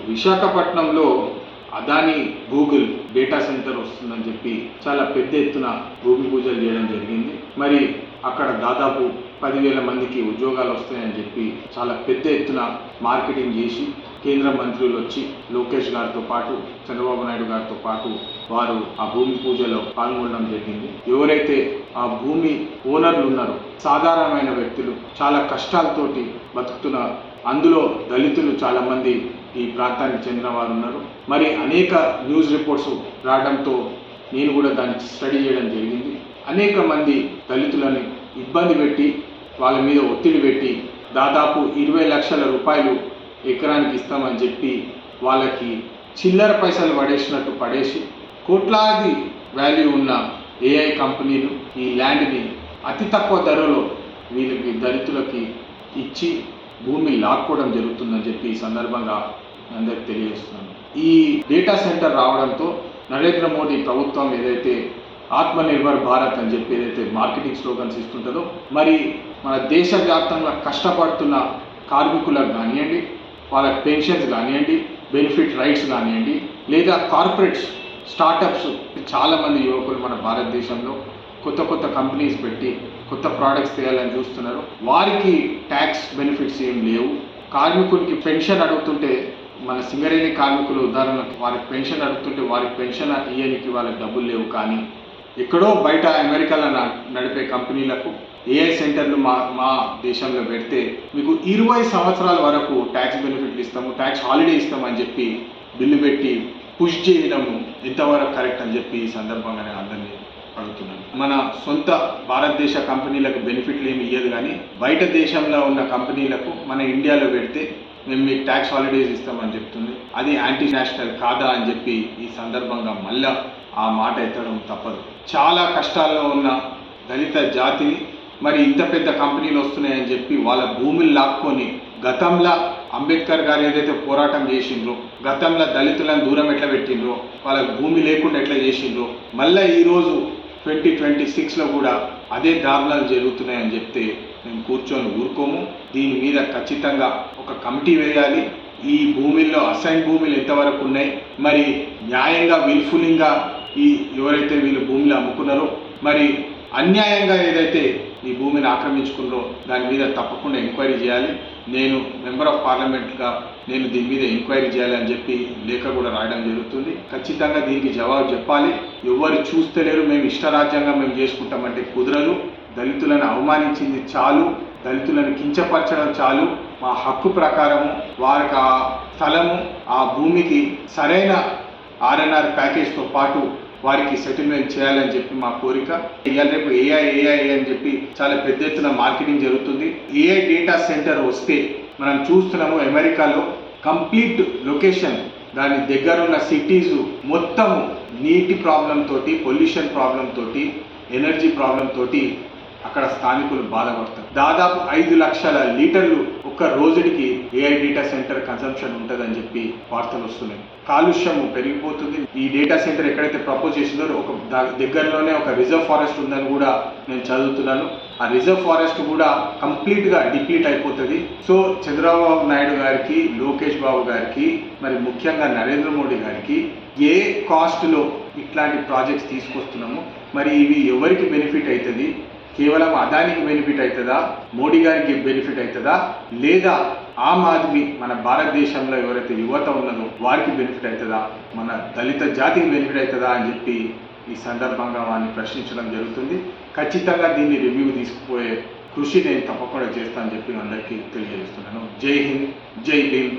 విశాఖపట్నంలో Adani Google data centre వస్తుందని చెప్పి చాలా పెద్ద ఎత్తున భూమి పూజలు చేయడం జరిగింది. మరి అక్కడ దాదాపు 10,000 మందికి ఉద్యోగాలు వస్తాయని చెప్పి చాలా పెద్ద ఎత్తున మార్కెటింగ్ చేసి కేంద్ర మంత్రులు వచ్చి లోకేష్ గారితో పాటు చంద్రబాబు నాయుడు గారితో పాటు వారు ఆ భూమి పూజలో పాల్గొనడం జరిగింది. ఎవరైతే ఆ భూమి ఓనర్లు ఉన్నారో సాధారణమైన వ్యక్తులు చాలా కష్టాలతోటి బతుకుతున్న, అందులో దళితులు చాలా మంది ఈ ప్రాంతానికి చెందిన వారు ఉన్నారు. మరి అనేక న్యూస్ రిపోర్ట్స్ రావడంతో నేను కూడా దాన్ని స్టడీ చేయడం జరిగింది. అనేక మంది దళితులను ఇబ్బంది పెట్టి వాళ్ళ మీద ఒత్తిడి పెట్టి దాదాపు 20 లక్షల రూపాయలు ఎకరానికి ఇస్తామని చెప్పి వాళ్ళకి చిల్లర పైసలు పడేసినట్టు పడేసి కోట్లాది వాల్యూ ఉన్న ఏఐ కంపెనీలు ఈ ల్యాండ్ని అతి తక్కువ ధరలో వీళ్ళకి దళితులకి ఇచ్చి భూమి లాక్కోవడం జరుగుతుందని చెప్పి ఈ సందర్భంగా అందరికి తెలియజేస్తున్నాను. ఈ డేటా సెంటర్ రావడంతో నరేంద్ర మోడీ ప్రభుత్వం ఏదైతే ఆత్మనిర్భర్ భారత్ అని చెప్పి ఏదైతే మార్కెటింగ్ స్లోగన్స్ ఇస్తుంటుందో, మరి మన దేశవ్యాప్తంగా కష్టపడుతున్న కార్మికులకు కానివ్వండి, వాళ్ళకి పెన్షన్స్ కానివ్వండి, బెనిఫిట్ రైట్స్ కానివ్వండి, లేదా కార్పొరేట్స్ స్టార్టప్స్ చాలామంది యువకులు మన భారతదేశంలో కొత్త కొత్త కంపెనీస్ పెట్టి కొత్త ప్రోడక్ట్స్ చేయాలని చూస్తున్నారు. వారికి ట్యాక్స్ బెనిఫిట్స్ ఏం లేవు. కార్మికుడికి పెన్షన్ అడుగుతుంటే, మన సింగరేణి కార్మికులు ఉదాహరణకు వారికి పెన్షన్ అడుగుతుంటే వారికి పెన్షన్ ఇయ్యడానికి వాళ్ళకి డబ్బులు లేవు. కానీ ఎక్కడో బయట అమెరికాలో నడిపే కంపెనీలకు ఏఐ సెంటర్లు మా దేశంలో పెడితే మీకు 20 సంవత్సరాల వరకు ట్యాక్స్ బెనిఫిట్లు ఇస్తాము, ట్యాక్స్ హాలిడే ఇస్తామని చెప్పి బిల్లు పెట్టి పుష్ చేయడము ఎంతవరకు కరెక్ట్ అని చెప్పి ఈ సందర్భంగా నేను అందరినీ అడుగుతున్నాను. మన సొంత భారతదేశ కంపెనీలకు బెనిఫిట్లు ఏమి ఇయ్యదు, కానీ బయట దేశంలో ఉన్న కంపెనీలకు మన ఇండియాలో పెడితే మేము మీకు ట్యాక్స్ హాలిడేస్ ఇస్తామని చెప్తుంది. అది యాంటీ నేషనల్ కాదా అని చెప్పి ఈ సందర్భంగా మళ్ళా ఆ మాట ఎత్తడం తప్పదు. చాలా కష్టాల్లో ఉన్న దళిత జాతిని మరి ఇంత పెద్ద కంపెనీలు వస్తున్నాయని చెప్పి వాళ్ళ భూములు లాక్కొని, గతంలో అంబేద్కర్ గారు ఏదైతే పోరాటం చేసిండ్రో, గతంలో దళితులను దూరం ఎట్లా పెట్టిండ్రో, వాళ్ళకి భూమి లేకుండా ఎట్లా చేసిండ్రో, మళ్ళీ ఈరోజు 2026లో కూడా అదే దారుణాలు జరుగుతున్నాయని చెప్తే మేము కూర్చొని ఊరుకోము. దీని మీద ఖచ్చితంగా ఒక కమిటీ వేయాలి. ఈ భూమిల్లో అసైన్ భూములు ఎంతవరకు ఉన్నాయి, మరి న్యాయంగా విల్ఫుల్లింగ్గా ఎవరైతే వీళ్ళు భూములు అమ్ముకున్నారో, మరి అన్యాయంగా ఏదైతే ఈ భూమిని ఆక్రమించుకున్నారో దాని మీద తప్పకుండా ఎంక్వైరీ చేయాలి. నేను మెంబర్ ఆఫ్ పార్లమెంట్గా నేను దీని మీద ఎంక్వైరీ చేయాలని చెప్పి లేఖ కూడా రాయడం జరుగుతుంది. ఖచ్చితంగా దీనికి జవాబు చెప్పాలి. ఎవరు చూస్తలేరు, మేము ఇష్టరాజ్యంగా మేము చేసుకుంటామంటే కుదరదు. దళితులను అవమానించింది చాలు, దళితులను కించపరచడం చాలు. మా హక్కు ప్రకారము వారికి ఆ స్థలము, ఆ భూమికి సరైన R&R ప్యాకేజ్తో పాటు వారికి సెటిల్మెంట్ చేయాలని చెప్పి మా కోరిక. ఇవాళ రేపు ఏఐ అని చెప్పి చాలా పెద్ద ఎత్తున మార్కెటింగ్ జరుగుతుంది. ఏఐ డేటా సెంటర్ వస్తే మనం చూస్తున్నాము అమెరికాలో కంప్లీట్ లొకేషన్, దాని దగ్గర ఉన్న సిటీస్ మొత్తము నీటి ప్రాబ్లం తోటి, పొల్యూషన్ ప్రాబ్లం తోటి, ఎనర్జీ ప్రాబ్లం తోటి అక్కడ స్థానికులు బాధపడతారు. దాదాపు 5 లక్షల లీటర్లు ఒక్క రోజుకి ఏఐ డేటా సెంటర్ కన్సంప్షన్ ఉంటుందని చెప్పి వార్తలు వస్తున్నాయి. కాలుష్యము పెరిగిపోతుంది. ఈ డేటా సెంటర్ ఎక్కడైతే ప్రపోజ్ చేసిందో ఒక దగ్గరలోనే ఒక రిజర్వ్ ఫారెస్ట్ ఉందని కూడా నేను చదువుతున్నాను. ఆ రిజర్వ్ ఫారెస్ట్ కూడా కంప్లీట్గా డిప్లీట్ అయిపోతుంది. సో చంద్రబాబు నాయుడు గారికి, లోకేష్ బాబు గారికి, మరి ముఖ్యంగా నరేంద్ర మోడీ గారికి ఏ కాస్ట్లో ఇట్లాంటి ప్రాజెక్ట్స్ తీసుకొస్తున్నాము, మరి ఇవి ఎవరికి బెనిఫిట్ అవుతుంది? కేవలం అదానికి బెనిఫిట్ అవుతుందా, మోడీ గారికి బెనిఫిట్ అవుతుందా, లేదా ఆమ్ ఆద్మీ మన భారతదేశంలో ఎవరైతే యువత ఉన్నదో వారికి బెనిఫిట్ అవుతుందా, మన దళిత జాతికి బెనిఫిట్ అవుతుందా అని చెప్పి ఈ సందర్భంగా వారిని ప్రశ్నించడం జరుగుతుంది. ఖచ్చితంగా దీన్ని రివ్యూ తీసుకుపోయే కృషి నేను తప్పకుండా చేస్తానని చెప్పి అందరికీ తెలియజేస్తున్నాను. జై హింద్, జై భీమ్.